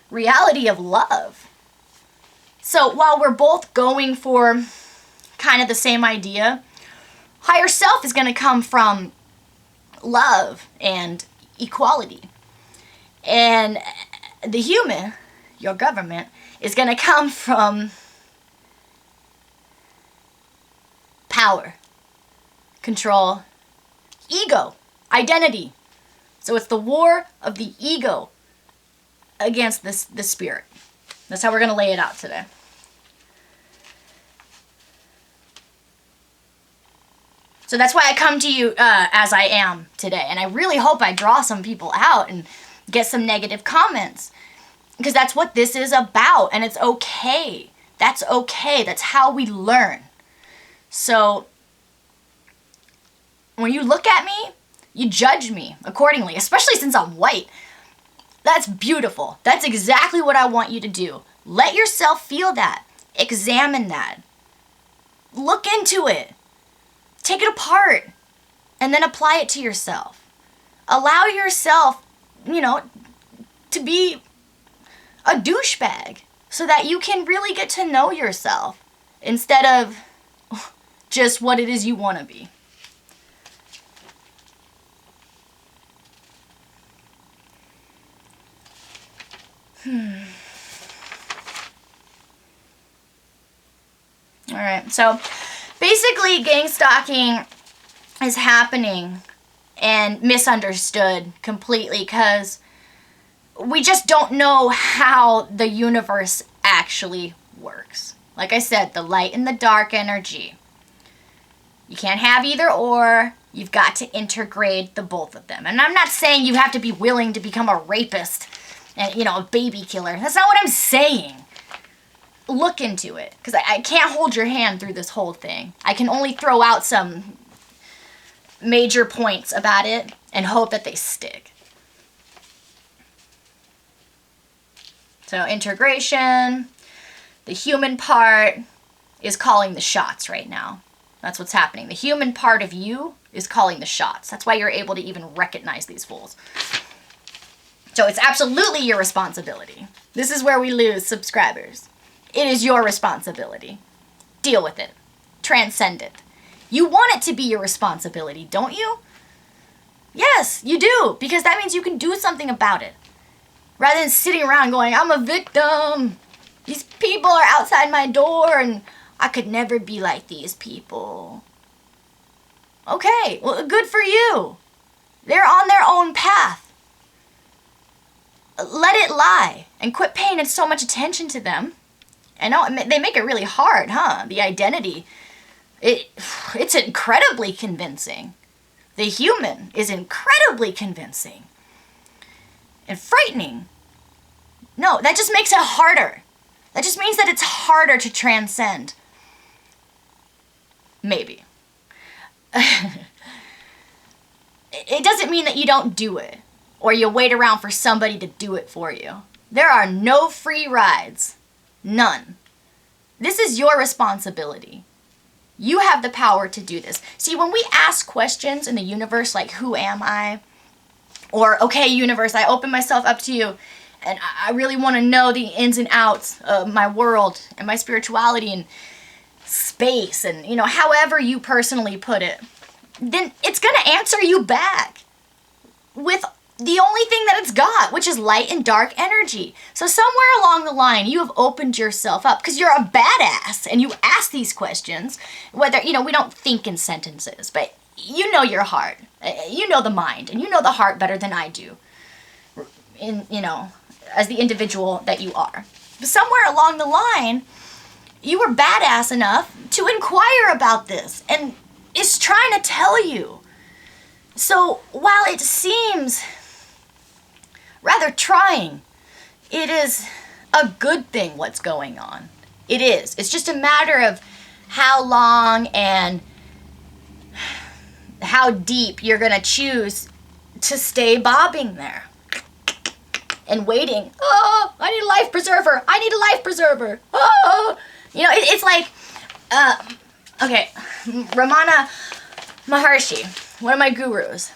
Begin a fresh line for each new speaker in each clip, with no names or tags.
reality of love. So while we're both going for kind of the same idea, higher self is going to come from love and equality. And the human, your government, is going to come from power, control, ego, identity. So it's the war of the ego against the spirit. That's how we're going to lay it out today. So that's why I come to you as I am today. And I really hope I draw some people out and get some negative comments. Because that's what this is about. And it's okay. That's okay. That's how we learn. So when you look at me, you judge me accordingly, especially since I'm white. That's beautiful. That's exactly what I want you to do. Let yourself feel that. Examine that. Look into it. Take it apart. And then apply it to yourself. Allow yourself, to be a douchebag so that you can really get to know yourself instead of just what it is you want to be. Alright, so basically gang stalking is happening and misunderstood completely because we just don't know how the universe actually works. Like I said, the light and the dark energy. You can't have either or. You've got to integrate the both of them. And I'm not saying you have to be willing to become a rapist and, a baby killer. That's not what I'm saying. Look into it. Because I can't hold your hand through this whole thing. I can only throw out some major points about it and hope that they stick. So integration, the human part is calling the shots right now. That's what's happening. The human part of you is calling the shots. That's why you're able to even recognize these fools. So it's absolutely your responsibility. This is where we lose subscribers. It is your responsibility. Deal with it. Transcend it. You want it to be your responsibility, don't you? Yes, you do. Because that means you can do something about it. Rather than sitting around going, I'm a victim. These people are outside my door and I could never be like these people. Okay, well, good for you. They're on their own path. Let it lie and quit paying so much attention to them. I know they make it really hard, huh? The identity. It's incredibly convincing. The human is incredibly convincing. And frightening. No, that just makes it harder. That just means that it's harder to transcend. Maybe. It doesn't mean that you don't do it. Or you wait around for somebody to do it for you. There are no free rides. None. This is your responsibility. You have the power to do this. See, when we ask questions in the universe like, who am I? Or, okay, universe, I open myself up to you and I really want to know the ins and outs of my world and my spirituality and space and, however you personally put it, then it's going to answer you back with the only thing that it's got, which is light and dark energy. So somewhere along the line, you have opened yourself up because you're a badass and you ask these questions, whether, we don't think in sentences, but you know your heart, you know the mind, and you know the heart better than I do, as the individual that you are. But somewhere along the line, you were badass enough to inquire about this, and it's trying to tell you. So while it seems rather trying, it is a good thing what's going on. It is. It's just a matter of how long and how deep you're going to choose to stay bobbing there and waiting. Oh, I need a life preserver. I need a life preserver. Oh, it's like, okay, Ramana Maharshi, one of my gurus,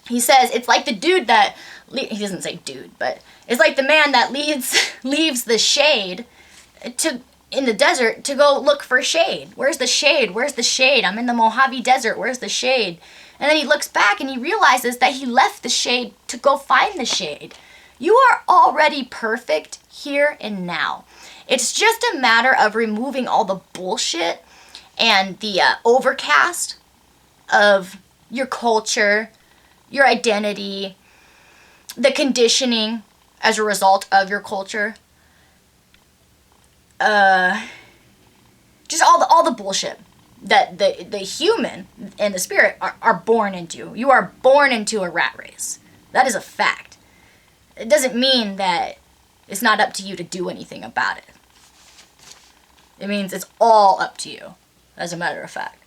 he says it's like the dude that he doesn't say dude, but it's like the man that leaves the shade in the desert to go look for shade. Where's the shade? Where's the shade? I'm in the Mojave Desert. Where's the shade? And then he looks back and he realizes that he left the shade to go find the shade. You are already perfect here and now. It's just a matter of removing all the bullshit and the overcast of your culture, your identity, the conditioning as a result of your culture. Just all the bullshit that the human and the spirit are born into. You are born into a rat race. That is a fact. It doesn't mean that it's not up to you to do anything about it. It means it's all up to you, as a matter of fact.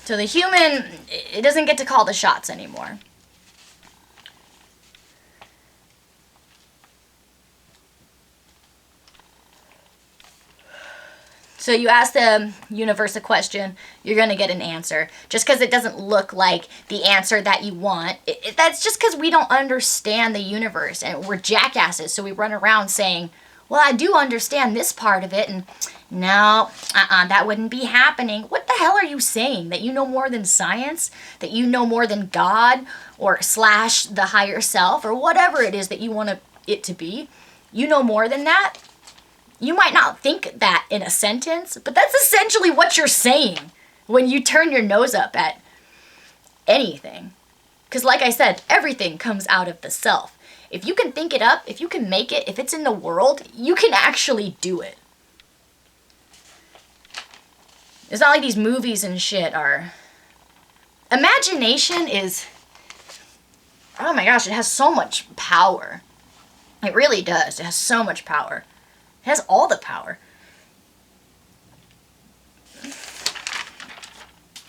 So the human, it doesn't get to call the shots anymore. So you ask the universe a question, you're going to get an answer. Just because it doesn't look like the answer that you want, that's just because we don't understand the universe. And we're jackasses, so we run around saying, well, I do understand this part of it, and no, that wouldn't be happening. What the hell are you saying? That you know more than science? That you know more than God? Or / the higher self? Or whatever it is that you want it to be? You know more than that? You might not think that in a sentence, but that's essentially what you're saying when you turn your nose up at anything. Because like I said, everything comes out of the self. If you can think it up, if you can make it, if it's in the world, you can actually do it. It's not like these movies and shit are... Imagination is... Oh my gosh, it has so much power. It really does. It has so much power. It has all the power.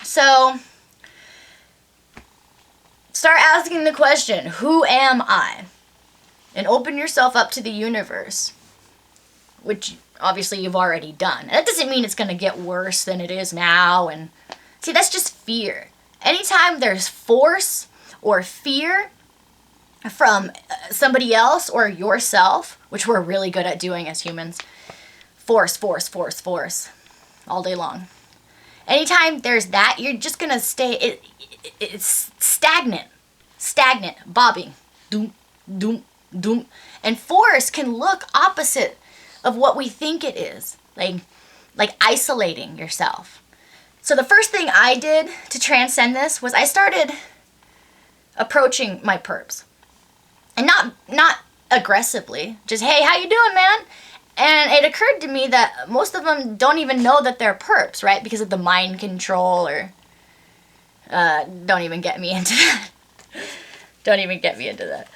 So, start asking the question, who am I? And open yourself up to the universe, which obviously you've already done. That doesn't mean it's going to get worse than it is now. And see, that's just fear. Anytime there's force or fear from somebody else or yourself, which we're really good at doing as humans, force, all day long. Anytime there's that, you're just going to stay, it's stagnant, bobbing, doom, doom, doom. And force can look opposite of what we think it is, like isolating yourself. So the first thing I did to transcend this was I started approaching my perps. And not aggressively, just, hey, how you doing, man? And it occurred to me that most of them don't even know that they're perps, right? Because of the mind control or... don't even get me into that. Don't even get me into that.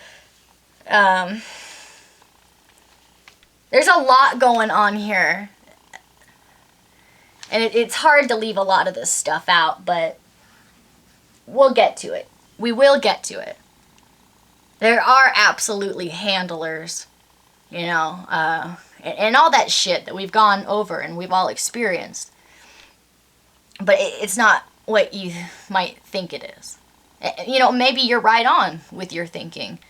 There's a lot going on here. And it's hard to leave a lot of this stuff out, but we'll get to it. We will get to it. There are absolutely handlers, you know, and all that shit that we've gone over and we've all experienced. But it's not what you might think it is. You know, maybe you're right on with your thinking,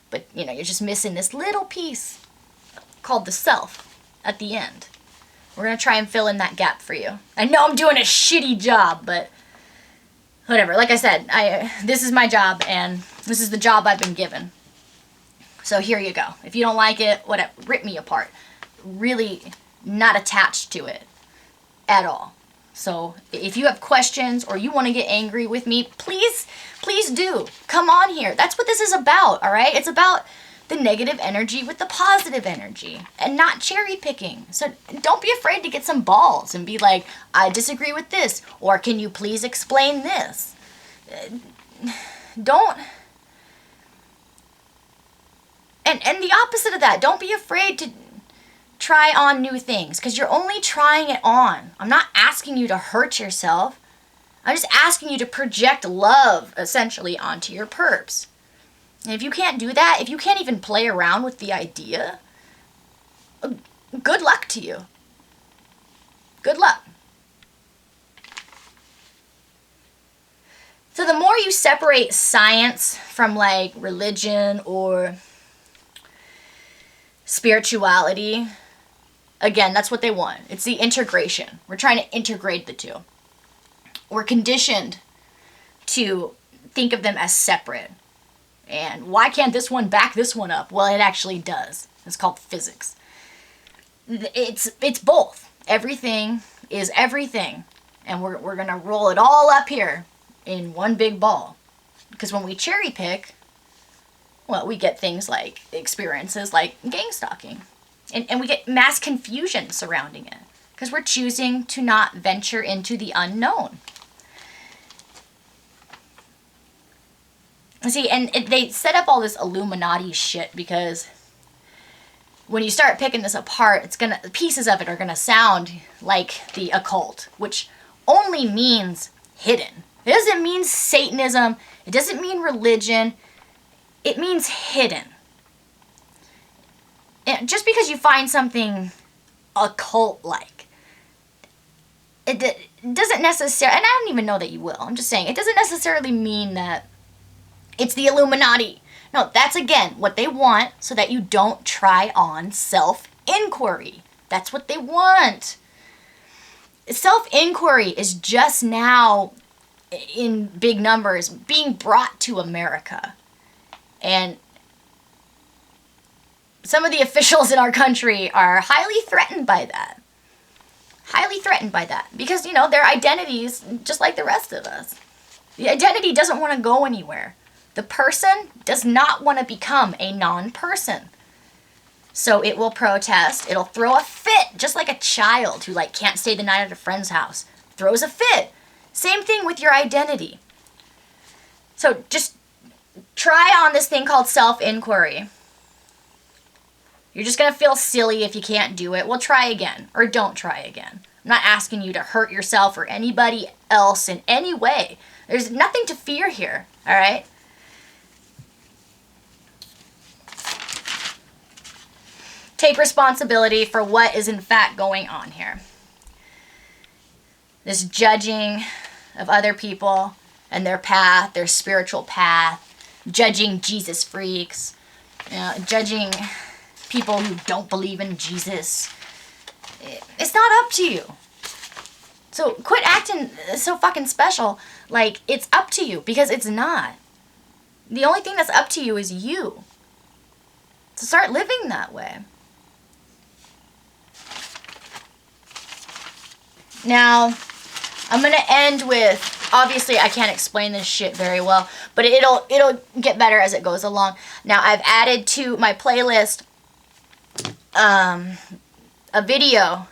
but, you know, you're just missing this little piece called the self at the end. We're going to try and fill in that gap for you. I know I'm doing a shitty job, but whatever. Like I said, this is my job, and this is the job I've been given. So here you go. If you don't like it, whatever, rip me apart. Really not attached to it at all. So if you have questions or you want to get angry with me, please do. Come on here. That's what this is about, all right? It's about the negative energy with the positive energy and not cherry picking. So don't be afraid to get some balls and be like, I disagree with this, or can you please explain this? Don't... And the opposite of that, don't be afraid to try on new things, because you're only trying it on. I'm not asking you to hurt yourself. I'm just asking you to project love, essentially, onto your perps. And if you can't do that, if you can't even play around with the idea, good luck to you. Good luck. So the more you separate science from like religion or spirituality, again, that's what they want. It's the integration. We're trying to integrate the two. We're conditioned to think of them as separate. And why can't this one back this one up? Well, it actually does. It's called physics. It's both. Everything is everything. And we're going to roll it all up here in one big ball. Because when we cherry pick, well, we get things like experiences like GangStalking. And we get mass confusion surrounding it. Because we're choosing to not venture into the unknown. See, and they set up all this Illuminati shit because when you start picking this apart, pieces of it are gonna sound like the occult, which only means hidden. It doesn't mean Satanism. It doesn't mean religion. It means hidden. And just because you find something occult-like, it doesn't necessarily, and I don't even know that you will, I'm just saying, it doesn't necessarily mean that it's the Illuminati. No, that's again what they want so that you don't try on self-inquiry. That's what they want. Self-inquiry is just now, in big numbers, being brought to America. And some of the officials in our country are highly threatened by that. Highly threatened by that. Because, their identities, just like the rest of us. The identity doesn't want to go anywhere. The person does not want to become a non-person. So it will protest. It'll throw a fit, just like a child who can't stay the night at a friend's house. Throws a fit. Same thing with your identity. So just try on this thing called self-inquiry. You're just going to feel silly if you can't do it. Well, try again. Or don't try again. I'm not asking you to hurt yourself or anybody else in any way. There's nothing to fear here. All right? Take responsibility for what is in fact going on here. This judging of other people and their path, their spiritual path, judging Jesus freaks, judging people who don't believe in Jesus. It's not up to you. So quit acting so fucking special like it's up to you, because it's not. The only thing that's up to you is you. So start living that way. Now, I'm going to end with, obviously I can't explain this shit very well, but it'll get better as it goes along. Now, I've added to my playlist a video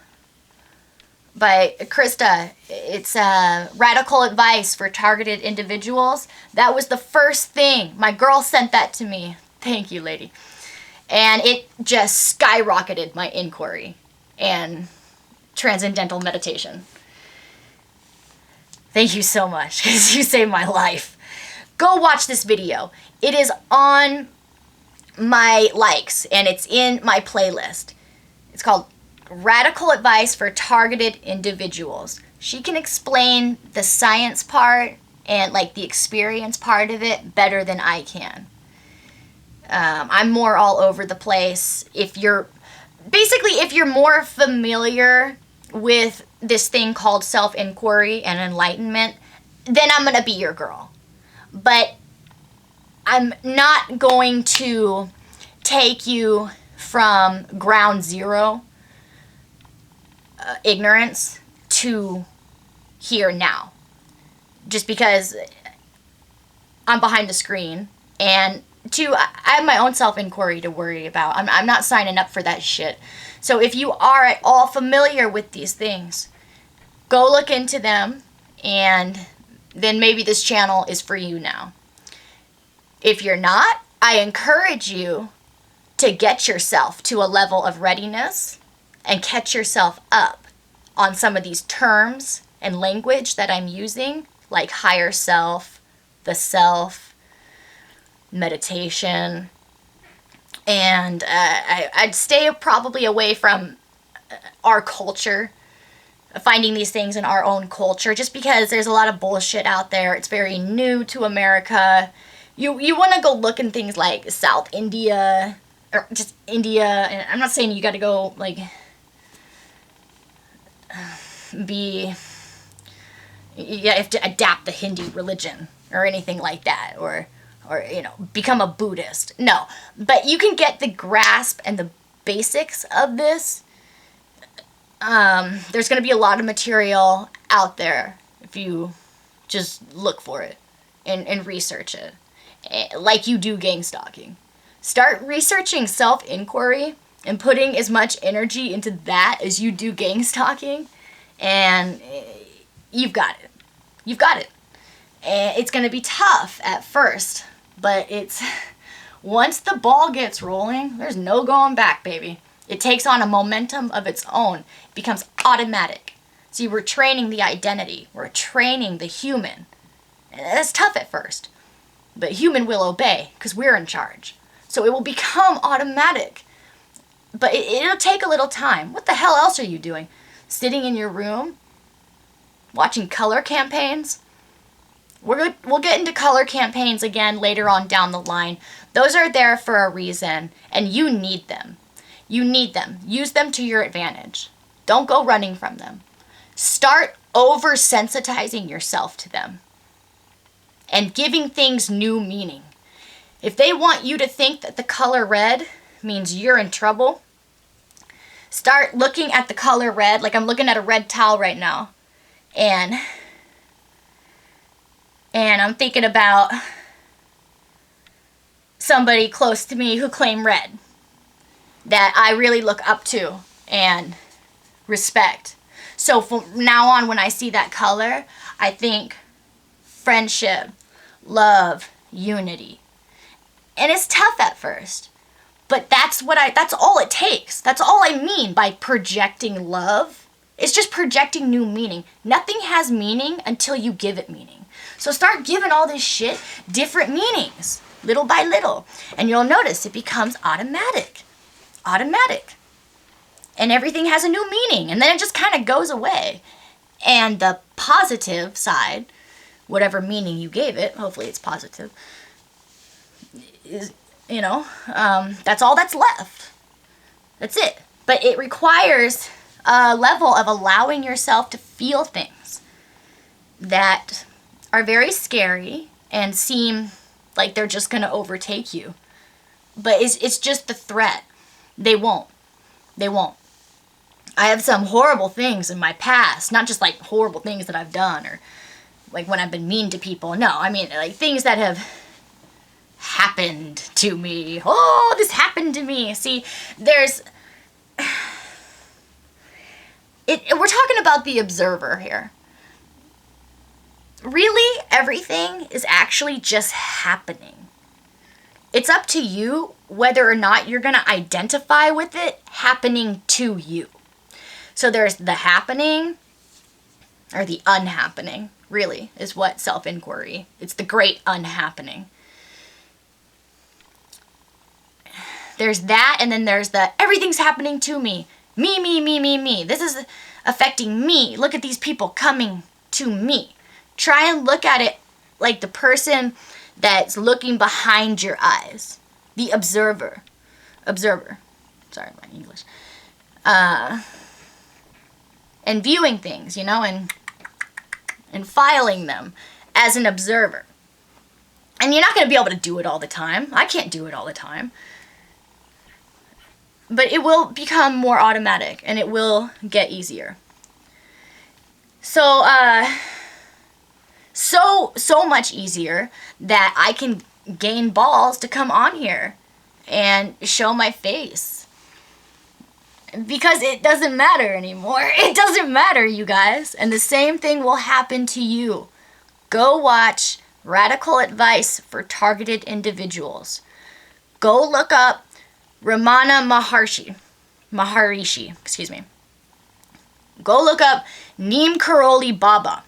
by Krista. It's Radical Advice for Targeted Individuals. That was the first thing. My girl sent that to me. Thank you, lady. And it just skyrocketed my inquiry and transcendental meditation. Thank you so much, because you saved my life. Go watch this video. It is on my likes, and it's in my playlist. It's called Radical Advice for Targeted Individuals. She can explain the science part and the experience part of it better than I can. I'm more all over the place. If you're more familiar with this thing called self-inquiry and enlightenment, then I'm going to be your girl. But I'm not going to take you from ground zero ignorance to here now. Just because I'm behind the screen, and I have my own self-inquiry to worry about. I'm not signing up for that shit. So if you are at all familiar with these things, go look into them, and then maybe this channel is for you now. If you're not, I encourage you to get yourself to a level of readiness and catch yourself up on some of these terms and language that I'm using, like higher self, the self, meditation. And I'd stay probably away from our culture, finding these things in our own culture, just because there's a lot of bullshit out there. It's very new to America. You want to go look in things like South India, or just India, and I'm not saying you got to go, like, you have to adapt the Hindu religion or anything like that, or become a Buddhist. No, but you can get the grasp and the basics of this. There's going to be a lot of material out there if you just look for it and research it, like you do gang stalking. Start researching self-inquiry and putting as much energy into that as you do gang stalking, and you've got it. You've got it. And it's going to be tough at first, but once the ball gets rolling, there's no going back, baby. It takes on a momentum of its own. It becomes automatic. See, we're training the identity. We're training the human. And that's tough at first, but human will obey because we're in charge. So it will become automatic. But it'll take a little time. What the hell else are you doing? Sitting in your room? Watching color campaigns? We'll get into color campaigns again later on down the line. Those are there for a reason, and you need them. You need them. Use them to your advantage. Don't go running from them. Start oversensitizing yourself to them and giving things new meaning. If they want you to think that the color red means you're in trouble, start looking at the color red, like I'm looking at a red towel right now, and I'm thinking about somebody close to me who claimed red that I really look up to and respect. So from now on, when I see that color, I think friendship, love, unity. And it's tough at first, but that's all it takes. That's all I mean by projecting love. It's just projecting new meaning. Nothing has meaning until you give it meaning. So start giving all this shit different meanings, little by little. And you'll notice it becomes automatic. Automatic. And everything has a new meaning. And then it just kind of goes away. And the positive side, whatever meaning you gave it, hopefully it's positive, is, that's all that's left. That's it. But it requires a level of allowing yourself to feel things that are very scary and seem like they're just going to overtake you. But it's just the threat. They won't. They won't. I have some horrible things in my past, not just like horrible things that I've done or like when I've been mean to people. No, I mean like things that have happened to me. Oh, this happened to me. See, we're talking about the observer here. Really, everything is actually just happening. It's up to you whether or not you're going to identify with it happening to you. So there's the happening or the unhappening, really, is what self-inquiry. It's the great unhappening. There's that, and then there's the everything's happening to me. Me, me, me, me, me. This is affecting me. Look at these people coming to me. Try and look at it like the person that's looking behind your eyes. The observer. Observer. Sorry, my English. And viewing things, and filing them as an observer. And you're not going to be able to do it all the time. I can't do it all the time. But it will become more automatic, and it will get easier. So much easier that I can gain balls to come on here and show my face. Because it doesn't matter anymore. It doesn't matter, you guys. And the same thing will happen to you. Go watch Radical Advice for Targeted Individuals. Go look up Ramana Maharishi, excuse me. Go look up Neem Karoli Baba,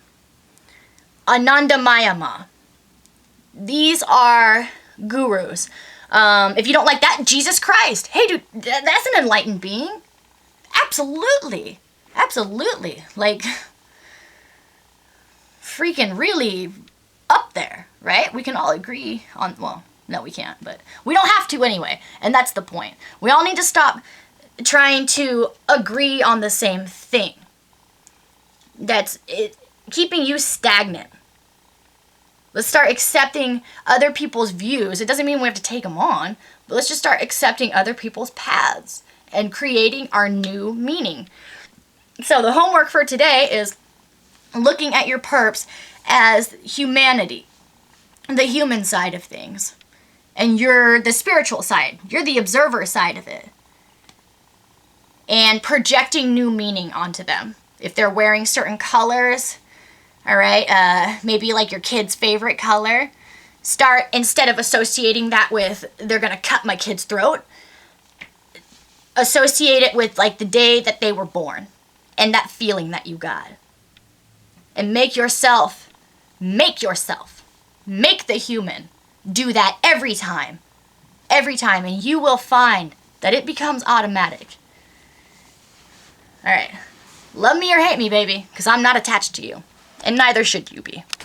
Ananda Mayama. These are gurus. If you don't like that, Jesus Christ. Hey, dude, that's an enlightened being. Absolutely. Absolutely. Like, freaking really up there, right? We can all agree on, well, no, we can't, but we don't have to anyway. And that's the point. We all need to stop trying to agree on the same thing. That's it, keeping you stagnant. Let's start accepting other people's views. It doesn't mean we have to take them on, but let's just start accepting other people's paths and creating our new meaning. So the homework for today is looking at your perps as humanity, the human side of things. And you're the spiritual side. You're the observer side of it. And projecting new meaning onto them. If they're wearing certain colors, all right, maybe like your kid's favorite color, start, instead of associating that with, they're gonna cut my kid's throat, associate it with like the day that they were born and that feeling that you got. And make yourself, make the human do that every time, and you will find that it becomes automatic. All right, love me or hate me, baby, because I'm not attached to you. And neither should you be.